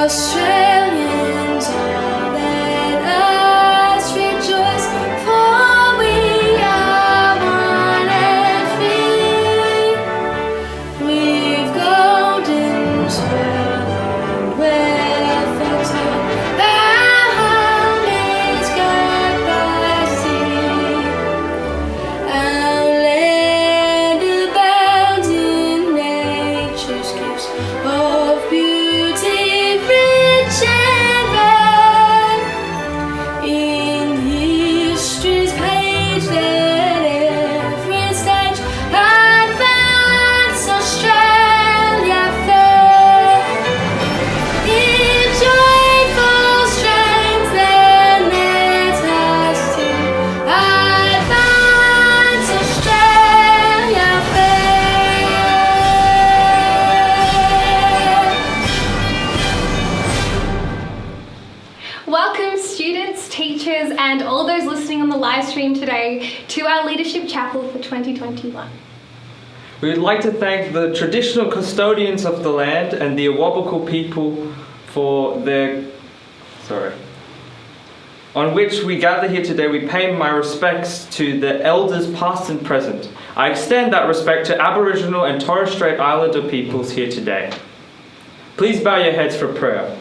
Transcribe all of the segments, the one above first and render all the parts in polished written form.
Australians, all let us rejoice, for we are one and free. We've golden soil and wet foxtail, our home is God by sea. Our land abounds in nature's gifts of beauty, rich and rare. In history's page, at every stage, advance Australia fair. In joyful strains, then let us sing, advance Australia fair. Welcome students, teachers and all those listening on the live stream today to our Leadership Chapel for 2021. We would like to thank the traditional custodians of the land and the Awabakal people for their... On which we gather here today, we pay my respects to the elders past and present. I extend that respect to Aboriginal and Torres Strait Islander peoples here today. Please bow your heads for prayer.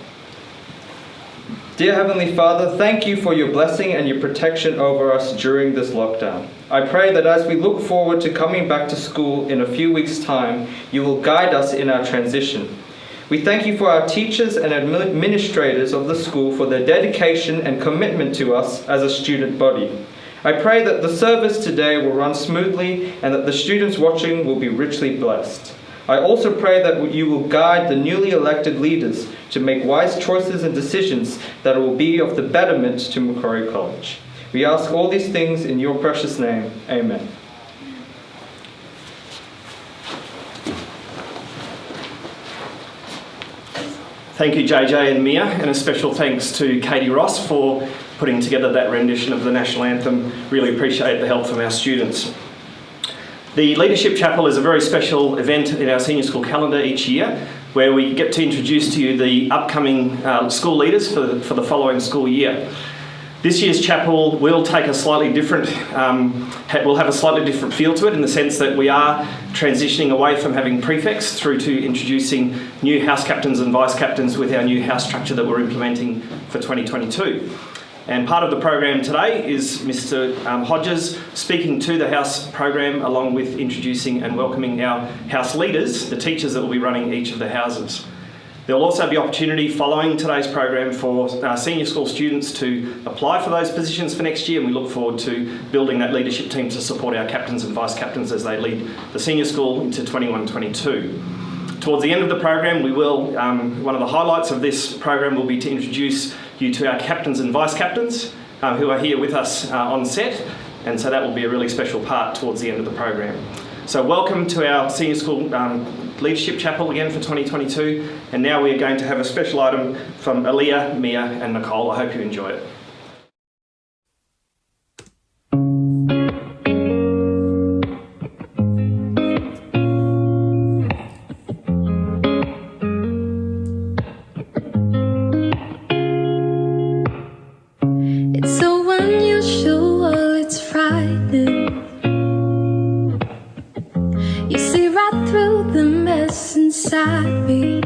Dear Heavenly Father, thank you for your blessing and your protection over us during this lockdown. I pray that as we look forward to coming back to school in a few weeks' time, you will guide us in our transition. We thank you for our teachers and administrators of the school for their dedication and commitment to us as a student body. I pray that the service today will run smoothly and that the students watching will be richly blessed. I also pray that you will guide the newly elected leaders to make wise choices and decisions that will be of the betterment to Macquarie College. We ask all these things in your precious name. Amen. Thank you, JJ and Mia, and a special thanks to Katie Ross for putting together that rendition of the National Anthem. Really appreciate the help from our students. The Leadership Chapel is a very special event in our senior school calendar each year, where we get to introduce to you the upcoming school leaders for the following school year. This year's chapel will take a slightly different, will have a slightly different feel to it, in the sense that we are transitioning away from having prefects through to introducing new house captains and vice captains with our new house structure that we're implementing for 2022. And part of the program today is Mr. Hodges speaking to the House program, along with introducing and welcoming our House leaders, the teachers that will be running each of the houses. There will also be opportunity following today's program for senior school students to apply for those positions for next year, and we look forward to building that leadership team to support our captains and vice captains as they lead the senior school into 21-22. Towards the end of the program, we will, one of the highlights of this program will be to introduce you to our captains and vice captains who are here with us on set, and so that will be a really special part towards the end of the program. So welcome to our senior school Leadership Chapel again for 2022, and now we are going to have a special item from Aaliyah, Mia and Nicole. I hope you enjoy it. It's so unusual, it's frightening. You see right through the mess inside me.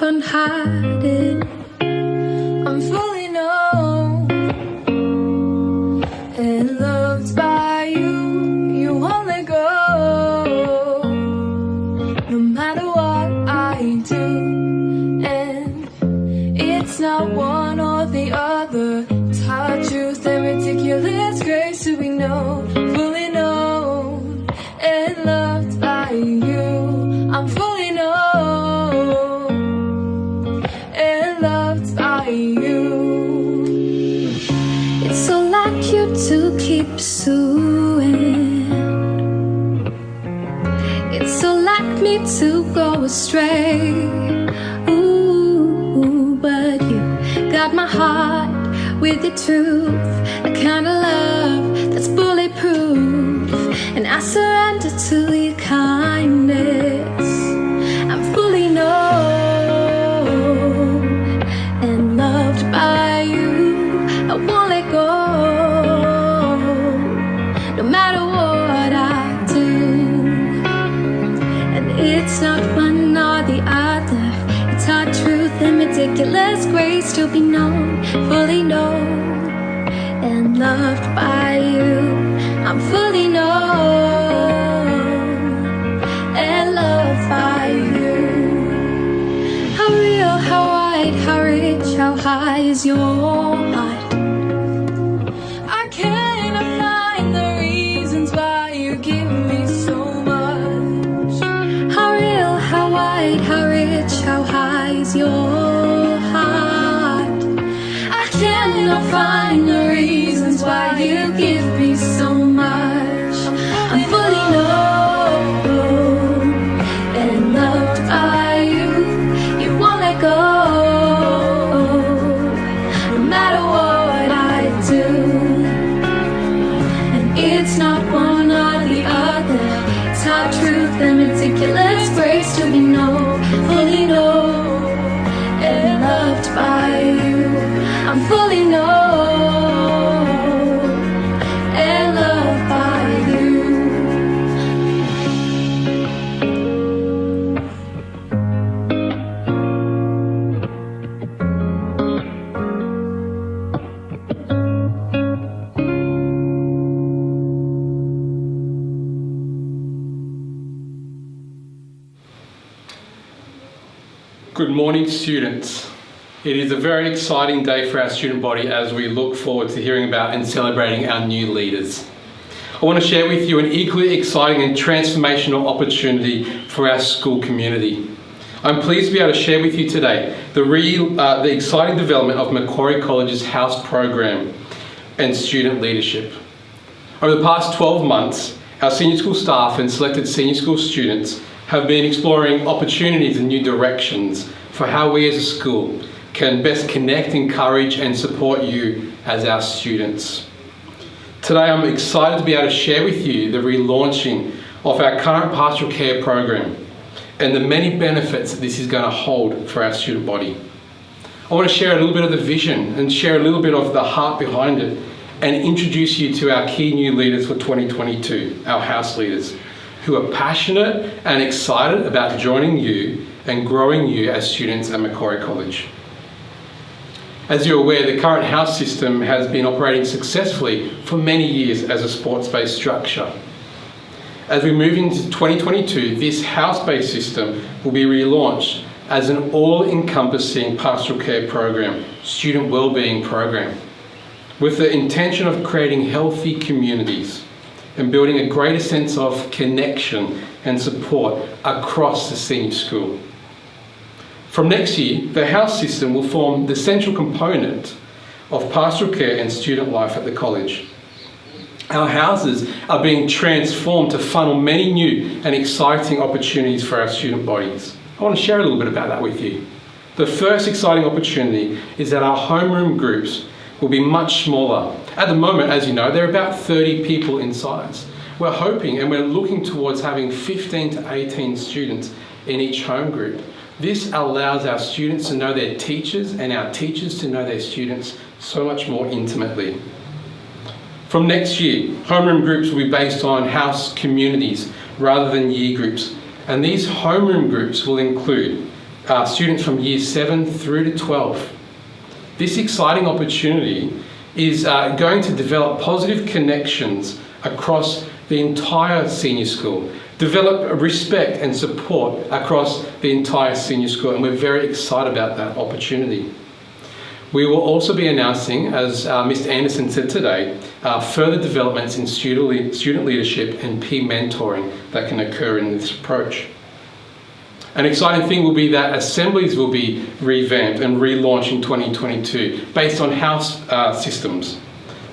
on hiding. I'm fully known and loved by you. You won't let go, no matter what I do. And it's not one or the other. It's hard truth and ridiculous grace to be known, fully known and loved by you. I'm fully known and loved by you. It's so like you to keep pursuing. It's so like me to go astray. Ooh, but you got my heart with the truth, a kind of love that's bulletproof. And I surrender to your kindness. I'm fully known and loved by you. I won't let go, no matter what I do. And it's not one or the other. It's hard truth and ridiculous grace to be known, fully known and loved by you. I'm fully known and loved by you. How real, how wide, how rich, how high is your heart? I cannot find the reasons why you give me so much. How real, how wide, how rich, how high is your heart? I cannot find the reasons why you give me so much. I'm fully known and loved by you. You won't let go, no matter what I do. And it's not one or the other. It's hard truth and ridiculous grace to be known, fully known and loved by you. I'm fully known and loved by you. Good morning, students. It is a very exciting day for our student body as we look forward to hearing about and celebrating our new leaders. I want to share with you an equally exciting and transformational opportunity for our school community. I'm pleased to be able to share with you today the exciting development of Macquarie College's House program and student leadership. Over the past 12 months, our senior school staff and selected senior school students have been exploring opportunities and new directions for how we as a school can best connect, encourage and support you as our students. Today I'm excited to be able to share with you the relaunching of our current pastoral care program and the many benefits that this is going to hold for our student body. I want to share a little bit of the vision and share a little bit of the heart behind it and introduce you to our key new leaders for 2022, our house leaders, who are passionate and excited about joining you and growing you as students at Macquarie College. As you're aware, the current house system has been operating successfully for many years as a sports-based structure. As we move into 2022, this house-based system will be relaunched as an all-encompassing pastoral care program, student wellbeing program, with the intention of creating healthy communities and building a greater sense of connection and support across the senior school. From next year, the house system will form the central component of pastoral care and student life at the college. Our houses are being transformed to funnel many new and exciting opportunities for our student bodies. I want to share a little bit about that with you. The first exciting opportunity is that our homeroom groups will be much smaller. At the moment, as you know, they're about 30 people in size. We're hoping and we're looking towards having 15 to 18 students in each home group. This allows our students to know their teachers and our teachers to know their students so much more intimately. From next year, homeroom groups will be based on house communities rather than year groups. And these homeroom groups will include students from year 7 through to 12. This exciting opportunity is going to develop positive connections across the entire senior school, develop respect and support across the entire senior school, and we're very excited about that opportunity. We will also be announcing, as Mr. Anderson said today, further developments in student leadership and peer mentoring that can occur in this approach. An exciting thing will be that assemblies will be revamped and relaunched in 2022 based on house systems.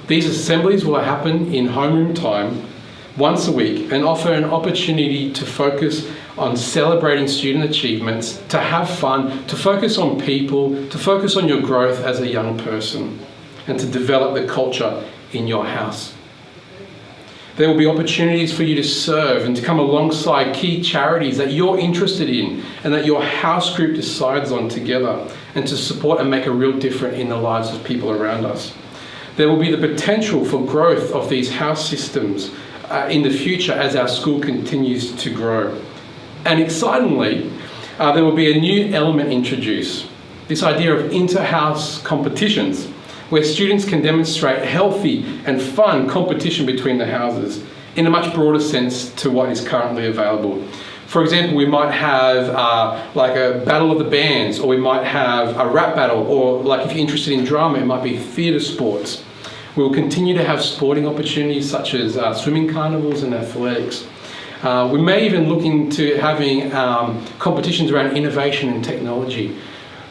These assemblies will happen in homeroom time once a week and offer an opportunity to focus on celebrating student achievements, to have fun, to focus on people, to focus on your growth as a young person, and to develop the culture in your house. There will be opportunities for you to serve and to come alongside key charities that you're interested in and that your house group decides on together, and to support and make a real difference in the lives of people around us. There will be the potential for growth of these house systems in the future as our school continues to grow. And excitingly, there will be a new element introduced, this idea of inter-house competitions, where students can demonstrate healthy and fun competition between the houses in a much broader sense to what is currently available. For example, we might have like a battle of the bands, or we might have a rap battle, or like if you're interested in drama, it might be theatre sports. We will continue to have sporting opportunities such as swimming carnivals and athletics. We may even look into having competitions around innovation and technology.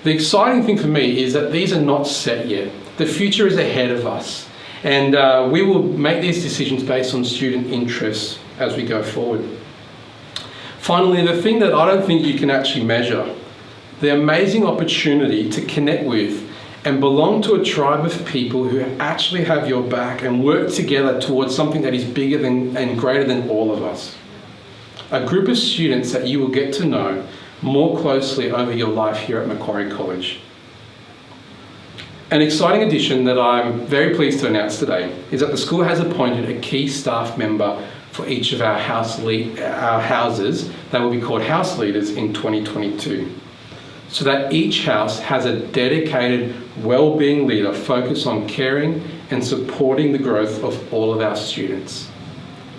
The exciting thing for me is that these are not set yet. The future is ahead of us, and we will make these decisions based on student interests as we go forward. Finally, the thing that I don't think you can actually measure, the amazing opportunity to connect with and belong to a tribe of people who actually have your back and work together towards something that is bigger than and greater than all of us. A group of students that you will get to know more closely over your life here at Macquarie College. An exciting addition that I'm very pleased to announce today is that the school has appointed a key staff member for each of our houses that will be called house leaders in 2022, so that each house has a dedicated well-being leader focused on caring and supporting the growth of all of our students.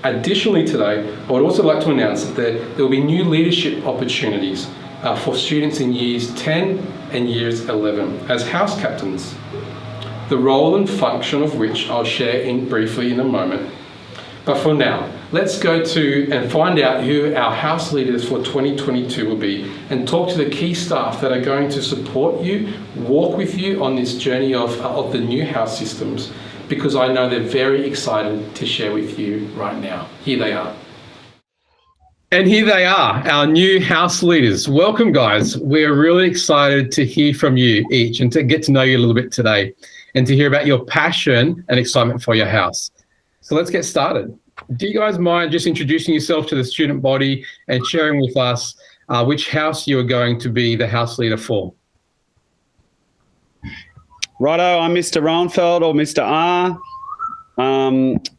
Additionally today, I would also like to announce that there will be new leadership opportunities for students in years 10 and years 11 as house captains, the role and function of which I'll share briefly in a moment. But for now, let's go to and find out who our house leaders for 2022 will be, and talk to the key staff that are going to support you, walk with you on this journey of the new house systems, because I know they're very excited to share with you right now. Here they are. And here they are, our new house leaders. Welcome, guys. We're really excited to hear from you each and to get to know you a little bit today, and to hear about your passion and excitement for your house. So let's get started. Do you guys mind just introducing yourself to the student body and sharing with us which house you are going to be the house leader for? Righto, I'm Mr. Rohnfeld, or Mr. R,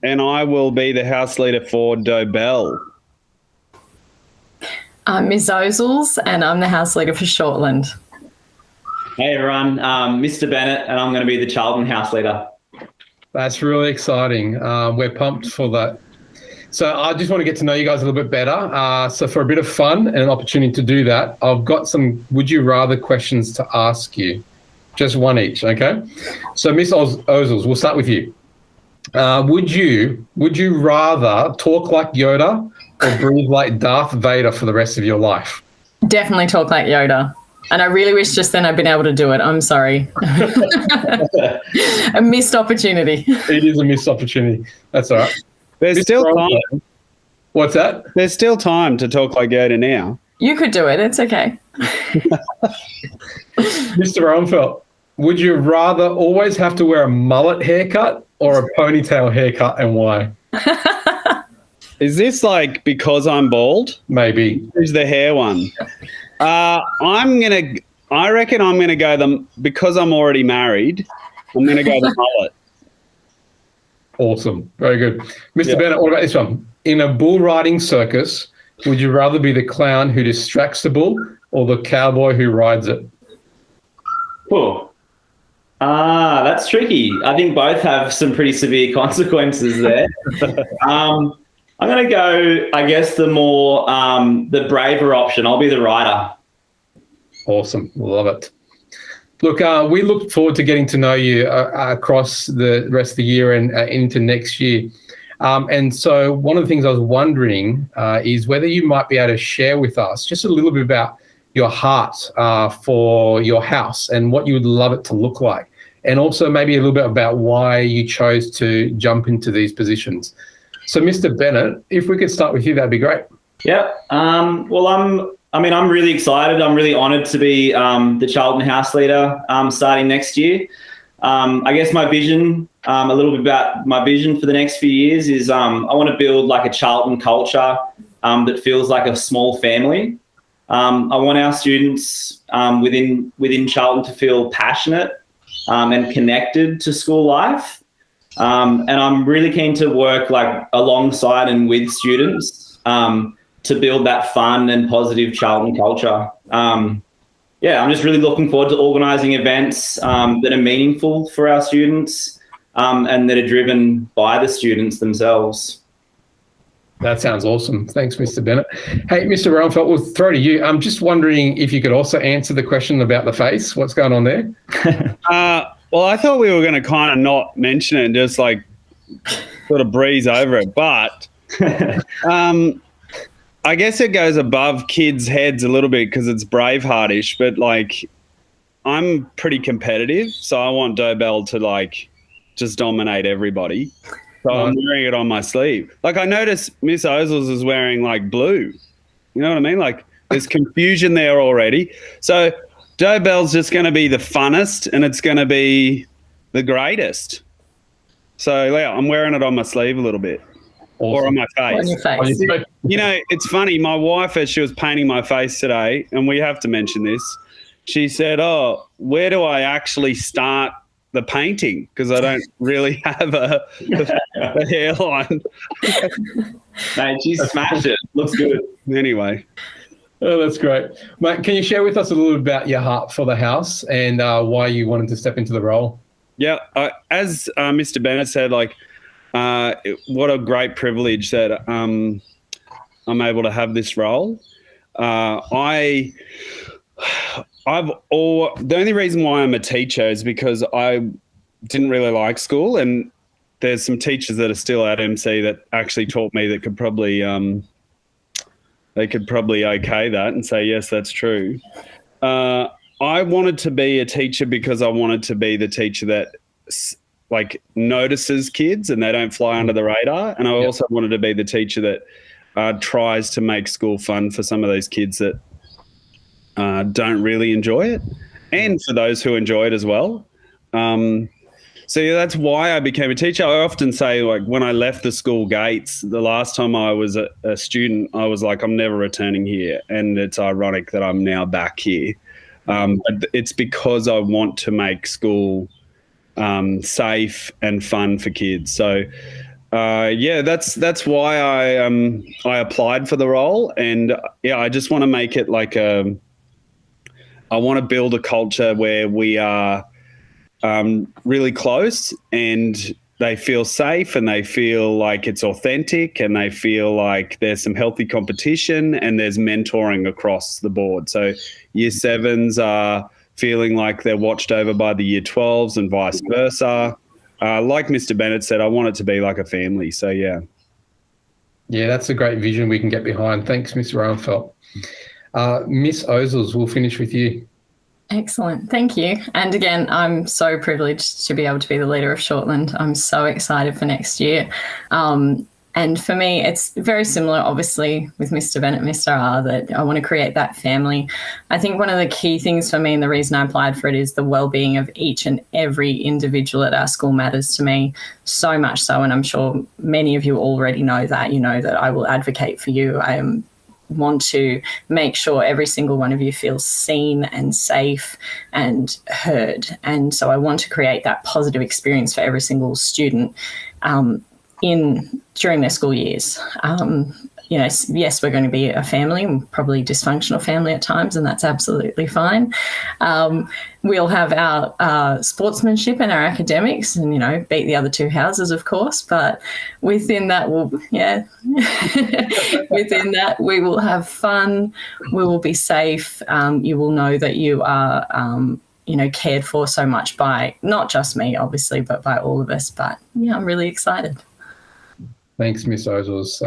and I will be the house leader for Dobell. I'm Ms. Ozels, and I'm the house leader for Shortland. Hey everyone, Mr. Bennett, and I'm going to be the Charlton house leader. That's really exciting. We're pumped for that. So I just want to get to know you guys a little bit better. So for a bit of fun and an opportunity to do that, I've got some would you rather questions to ask you. Just one each, okay? So Miss Ozels, we'll start with you. Would you rather talk like Yoda or breathe like Darth Vader for the rest of your life? Definitely talk like Yoda. And I really wish just then I'd been able to do it. I'm sorry. A missed opportunity. It is a missed opportunity. That's all right. There's still time. What's that? There's still time to talk like Yoda now. You could do it. It's okay. Mr. Rohnfeld, would you rather always have to wear a mullet haircut or a ponytail haircut, and why? Is this like because I'm bald? Maybe. Who's the hair one? I reckon I'm gonna go because I'm already married. I'm gonna go the mullet. Awesome. Very good. Mr. Bennett, what about this one? In a bull riding circus, would you rather be the clown who distracts the bull or the cowboy who rides it? Cool. That's tricky. I think both have some pretty severe consequences there. I'm going to go, I guess, the braver option. I'll be the rider. Awesome. Love it. Look, we look forward to getting to know you across the rest of the year and into next year. And so one of the things I was wondering is whether you might be able to share with us just a little bit about your heart for your house and what you would love it to look like. And also maybe a little bit about why you chose to jump into these positions. So Mr. Bennett, if we could start with you, that'd be great. Yeah. Well, I'm really excited. I'm really honoured to be the Charlton House leader starting next year. I guess my vision, a little bit about my vision for the next few years is I want to build like a Charlton culture that feels like a small family. I want our students within Charlton to feel passionate and connected to school life. And I'm really keen to work like alongside and with students to build that fun and positive Charlton culture. I'm just really looking forward to organising events that are meaningful for our students and that are driven by the students themselves. That sounds awesome. Thanks, Mr. Bennett. Hey, Mr. Roenfeldt, we'll throw to you. I'm just wondering if you could also answer the question about the face. What's going on there? Well, I thought we were going to kind of not mention it and just like sort of breeze over it. But I guess it goes above kids' heads a little bit because it's Braveheart-ish. But like I'm pretty competitive. So I want Dobell to like just dominate everybody. So I'm wearing it on my sleeve. Like I noticed Miss Ozels is wearing like blue. You know what I mean? Like there's confusion there already. So Dobell's just going to be the funnest and it's going to be the greatest. So yeah, I'm wearing it on my sleeve a little bit. Awesome. Or on my face. On your face. You know, it's funny. My wife, as she was painting my face today, and we have to mention this, she said, "Oh, where do I actually start the painting? Because I don't really have a hairline." Mate, she smashed it. Looks good. Anyway. Oh, that's great. Mate, can you share with us a little bit about your heart for the house and why you wanted to step into the role? Yeah, as Mr. Bennett said, like, what a great privilege that I'm able to have this role. The only reason why I'm a teacher is because I didn't really like school, and there's some teachers that are still at MC that actually taught me that could probably okay that and say, yes, that's true. I wanted to be a teacher because I wanted to be the teacher that like notices kids and they don't fly under the radar. And I also wanted to be the teacher that tries to make school fun for some of those kids that don't really enjoy it, and for those who enjoy it as well. So yeah, that's why I became a teacher. I often say, like, when I left the school gates, the last time I was a student, I was like, I'm never returning here. And it's ironic that I'm now back here. But it's because I want to make school safe and fun for kids. So that's why I applied for the role. And yeah, I just want to make it like I want to build a culture where we are really close and they feel safe and they feel like it's authentic and they feel like there's some healthy competition and there's mentoring across the board. So year 7s are feeling like they're watched over by the year 12s and vice versa. Like Mr. Bennett said, I want it to be like a family. So yeah. Yeah, that's a great vision we can get behind. Thanks, Mr. Roenfeldt. Miss Ozels, we'll finish with you. Excellent. Thank you. And again, I'm so privileged to be able to be the leader of Shortland. I'm so excited for next year. And for me, it's very similar, obviously, with Mr. Bennett, Mr. R, that I want to create that family. I think one of the key things for me and the reason I applied for it is the well-being of each and every individual at our school matters to me so much so, and I'm sure many of you already know that. You know that I will advocate for you. I want to make sure every single one of you feels seen and safe and heard. And so I want to create that positive experience for every single student during their school years. yes, we're going to be a family, probably dysfunctional family at times, and that's absolutely fine. We'll have our sportsmanship and our academics, and beat the other two houses, of course. But within that, within that, we will have fun. We will be safe. You will know that you are, cared for so much by not just me, obviously, but by all of us. But yeah, I'm really excited. Thanks, Miss Ozels.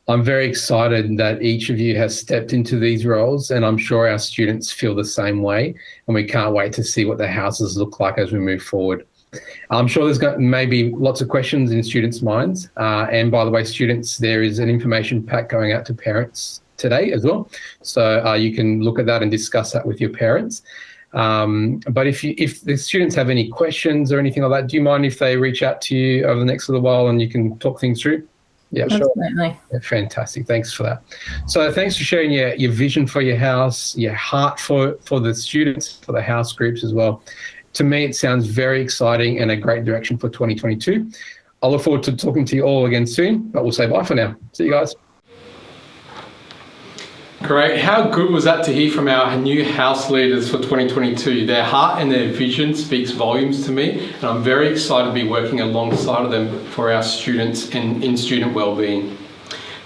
I'm very excited that each of you has stepped into these roles, and I'm sure our students feel the same way, and we can't wait to see what the houses look like as we move forward. I'm sure there's maybe lots of questions in students' minds. And by the way, students, there is an information pack going out to parents today as well. So you can look at that and discuss that with your parents. But if the students have any questions or anything like that, do you mind if they reach out to you over the next little while and you can talk things through? Yeah, absolutely. Sure. Yeah, fantastic. Thanks for that. So thanks for sharing your vision for your house, your heart for the students, for the house groups as well. To me, it sounds very exciting and a great direction for 2022. I look forward to talking to you all again soon, but we'll say bye for now. See you guys. Great. How good was that to hear from our new house leaders for 2022? Their heart and their vision speaks volumes to me, and I'm very excited to be working alongside of them for our students and in student wellbeing.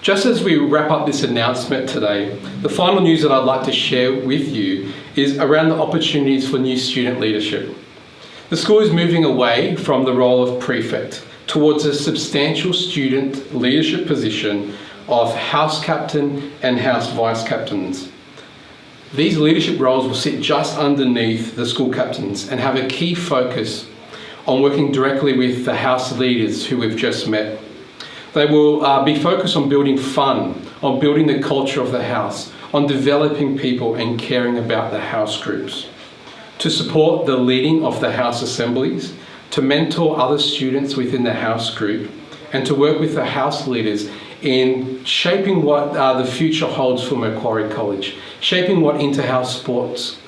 Just as we wrap up this announcement today, the final news that I'd like to share with you is around the opportunities for new student leadership. The school is moving away from the role of prefect towards a substantial student leadership position of house captain and house vice captains. These leadership roles will sit just underneath the school captains and have a key focus on working directly with the house leaders who we've just met. They will be focused on building fun, on building the culture of the house, on developing people and caring about the house groups, to support the leading of the house assemblies, to mentor other students within the house group, and to work with the house leaders in shaping what the future holds for Macquarie College, shaping what inter-house sports,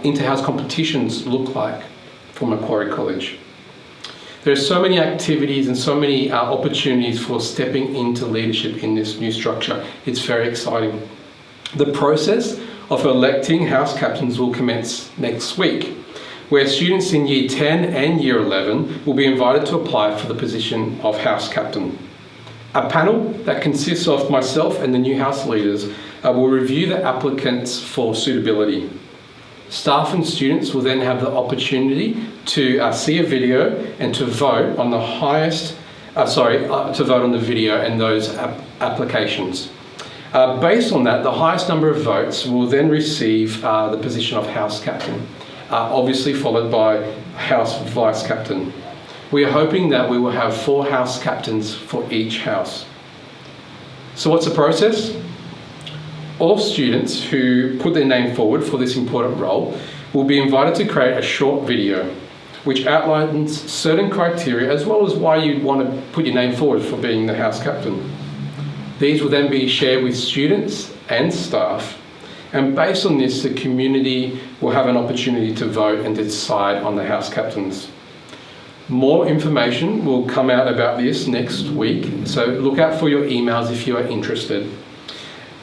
inter-house competitions look like for Macquarie College. There are so many activities and so many opportunities for stepping into leadership in this new structure. It's very exciting. The process of electing house captains will commence next week, where students in Year 10 and Year 11 will be invited to apply for the position of house captain. A panel that consists of myself and the new house leaders will review the applicants for suitability. Staff and students will then have the opportunity to see a video and to vote on the to vote on the video and those applications. Based on that, the highest number of votes will then receive the position of house captain, obviously followed by house vice captain. We are hoping that we will have 4 house captains for each house. So what's the process? All students who put their name forward for this important role will be invited to create a short video which outlines certain criteria as well as why you'd want to put your name forward for being the house captain. These will then be shared with students and staff, and based on this, the community will have an opportunity to vote and decide on the house captains. More information will come out about this next week, so look out for your emails if you are interested.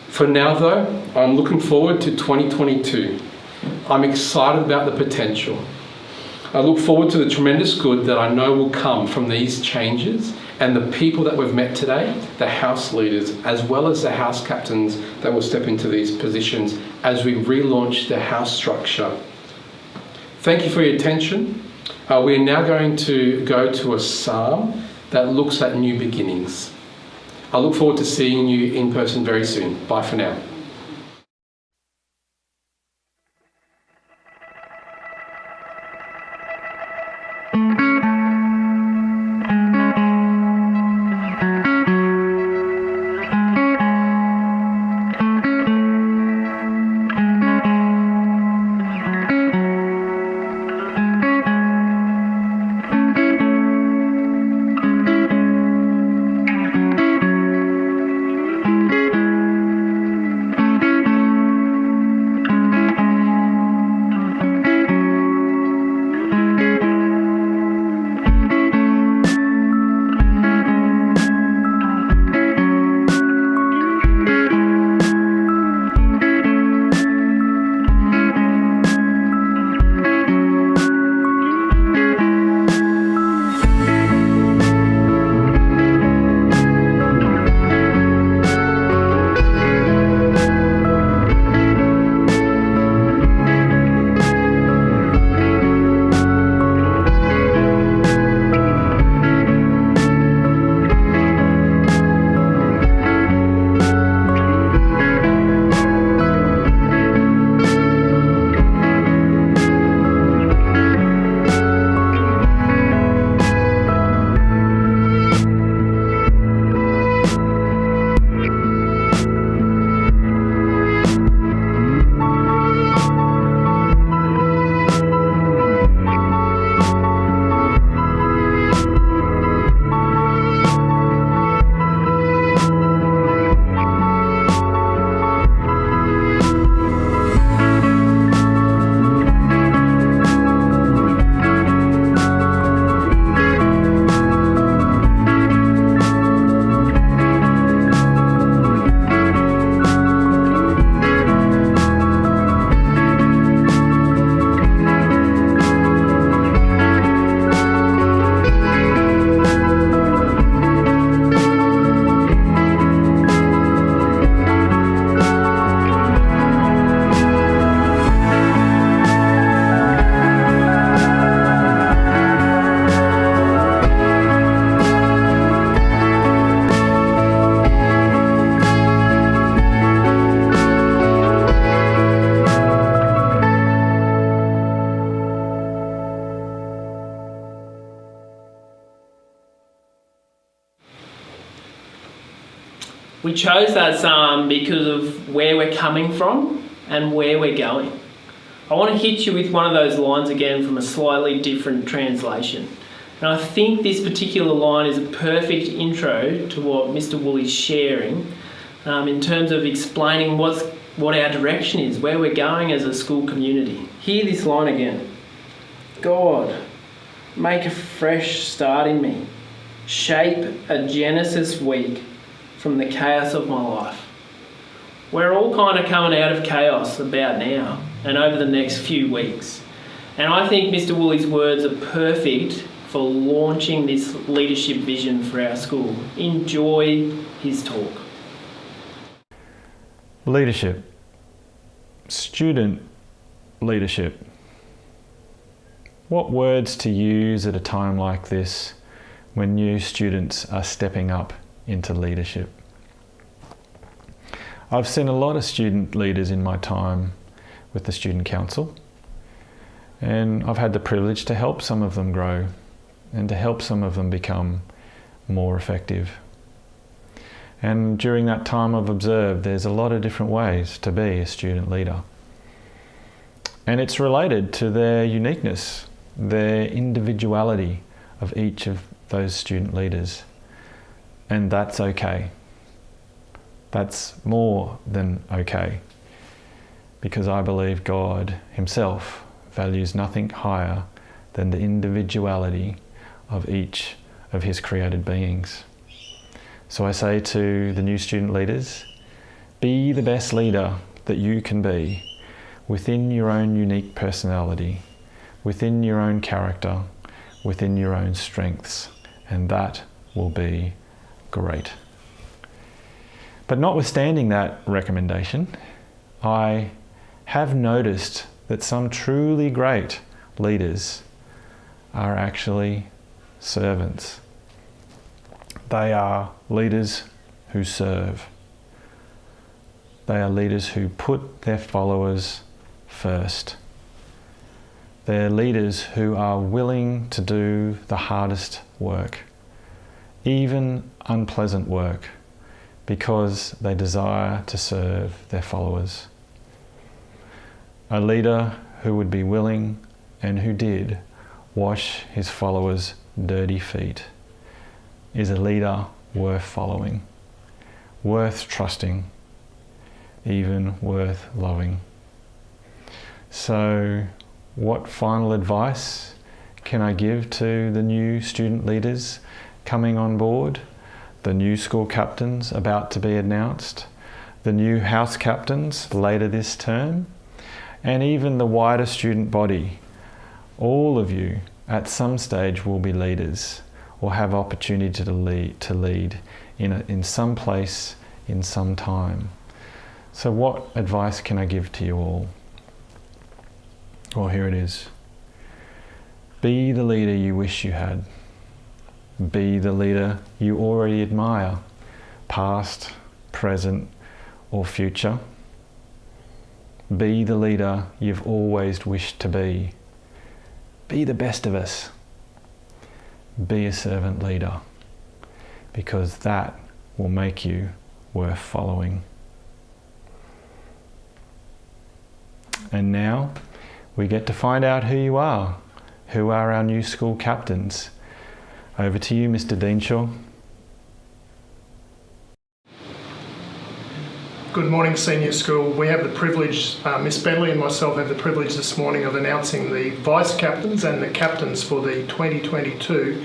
For now though, I'm looking forward to 2022. I'm excited about the potential. I look forward to the tremendous good that I know will come from these changes and the people that we've met today, the house leaders, as well as the house captains that will step into these positions as we relaunch the house structure. Thank you for your attention. We're now going to go to a psalm that looks at new beginnings. I look forward to seeing you in person very soon. Bye for now. We chose that psalm because of where we're coming from and where we're going. I want to hit you with one of those lines again from a slightly different translation. And I think this particular line is a perfect intro to what Mr. Woolley's sharing in terms of explaining what our direction is, where we're going as a school community. Hear this line again. God, make a fresh start in me. Shape a Genesis week from the chaos of my life. We're all kind of coming out of chaos about now and over the next few weeks. And I think Mr. Woolley's words are perfect for launching this leadership vision for our school. Enjoy his talk. Leadership. Student leadership. What words to use at a time like this when new students are stepping up into leadership? I've seen a lot of student leaders in my time with the Student Council, and I've had the privilege to help some of them grow and to help some of them become more effective. And during that time I've observed there's a lot of different ways to be a student leader. And it's related to their uniqueness, their individuality of each of those student leaders. And that's okay. That's more than okay. Because I believe God Himself values nothing higher than the individuality of each of His created beings. So I say to the new student leaders, be the best leader that you can be within your own unique personality, within your own character, within your own strengths, and that will be great. But notwithstanding that recommendation, I have noticed that some truly great leaders are actually servants. They are leaders who serve. They are leaders who put their followers first. They're leaders who are willing to do the hardest work, even unpleasant work, because they desire to serve their followers. A leader who would be willing and who did wash his followers' dirty feet is a leader worth following, worth trusting, even worth loving. So, what final advice can I give to the new student leaders coming on board, the new school captains about to be announced, the new house captains later this term, and even the wider student body? All of you at some stage will be leaders or have opportunity to lead in some place, in some time. So what advice can I give to you all? Well, here it is. Be the leader you wish you had. Be the leader you already admire, past, present, or future. Be the leader you've always wished to be. Be the best of us. Be a servant leader, because that will make you worth following. And now we get to find out who you are. Who are our new school captains? Over to you, Mr. Deanshaw. Good morning, Senior School. We have the privilege, Miss Bentley and myself have the privilege this morning of announcing the vice captains and the captains for the 2022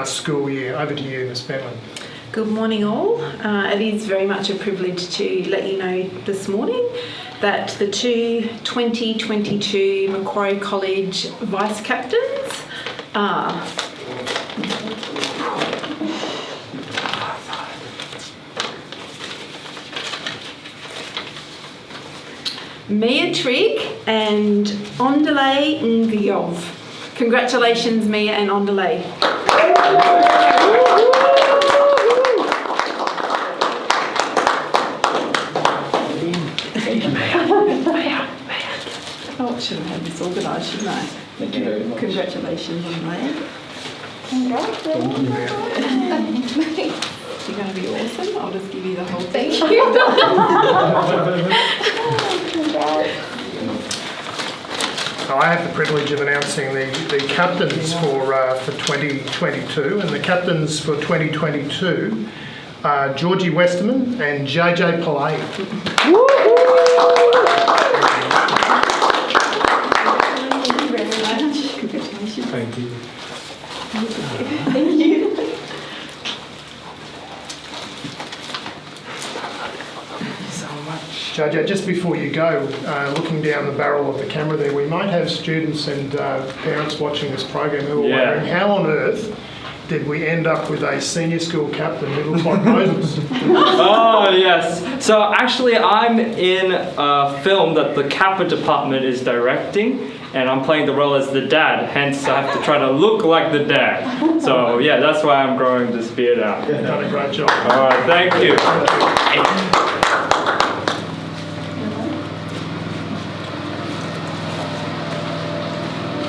school year. Over to you, Miss Bentley. Good morning all. It is very much a privilege to let you know this morning that the two 2022 Macquarie College vice captains are Mia Trigg and Ondele Nguyev. Congratulations, Mia and Ondele. Oh, I should have had this organised, shouldn't I? Thank you very much. Congratulations, Ondele. You're going to be awesome. I'll just give you the whole Thank thing. you. I have the privilege of announcing the captains for 2022, and the captains for 2022 are Georgie Westerman and JJ Pillay. Thank you very much. Congratulations. Thank you. Thank you. JJ, just before you go, looking down the barrel of the camera there, we might have students and parents watching this program who are wondering how on earth did we end up with a senior school captain who looks like Moses? Oh, yes. So actually, I'm in a film that the Kappa department is directing, and I'm playing the role as the dad. Hence, I have to try to look like the dad. So yeah, that's why I'm growing this beard out. You've done a great job. All right, thank you.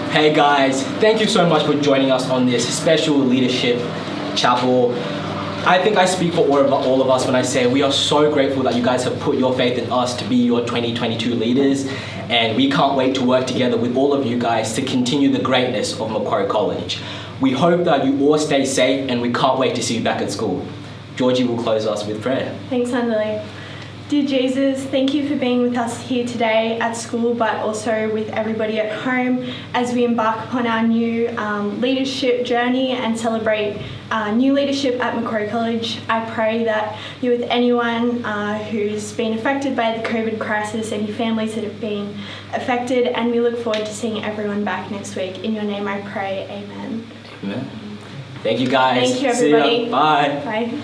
Hey guys, thank you so much for joining us on this special leadership chapel. I think I speak for all of us when I say we are so grateful that you guys have put your faith in us to be your 2022 leaders, and we can't wait to work together with all of you guys to continue the greatness of Macquarie College. We hope that you all stay safe, and we can't wait to see you back at school. Georgie will close us with prayer. Thanks, Andalene. Dear Jesus, thank you for being with us here today at school, but also with everybody at home as we embark upon our new leadership journey and celebrate new leadership at Macquarie College. I pray that you're with anyone who's been affected by the COVID crisis, any families that have been affected, and we look forward to seeing everyone back next week. In your name I pray, amen. Amen. Thank you guys. Thank you, See ya. everybody. Bye. Bye.